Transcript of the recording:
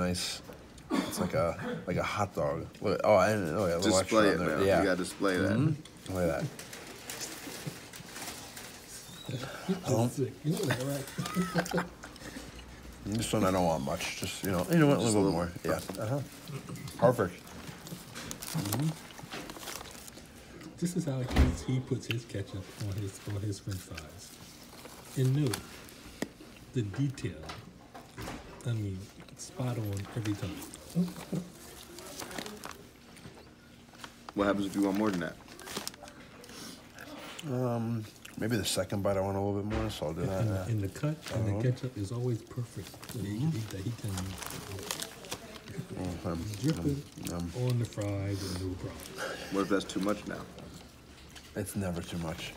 nice. It's like a hot dog. Look, oh, I didn't know. Display it, man. Yeah. You gotta display that. Look at that. Sick. You know that, right? This one I don't want much. Just you know what, a little bit more. Yeah. Perfect. This is how he puts his ketchup on his French fries. And note the detail. I mean, spot on every time. What happens if you want more than that? Maybe the second bite I want a little bit more, so I'll do that. And the cut and the ketchup is always perfect. So he can drip it on the fries and no problem. What if that's too much now? It's never too much.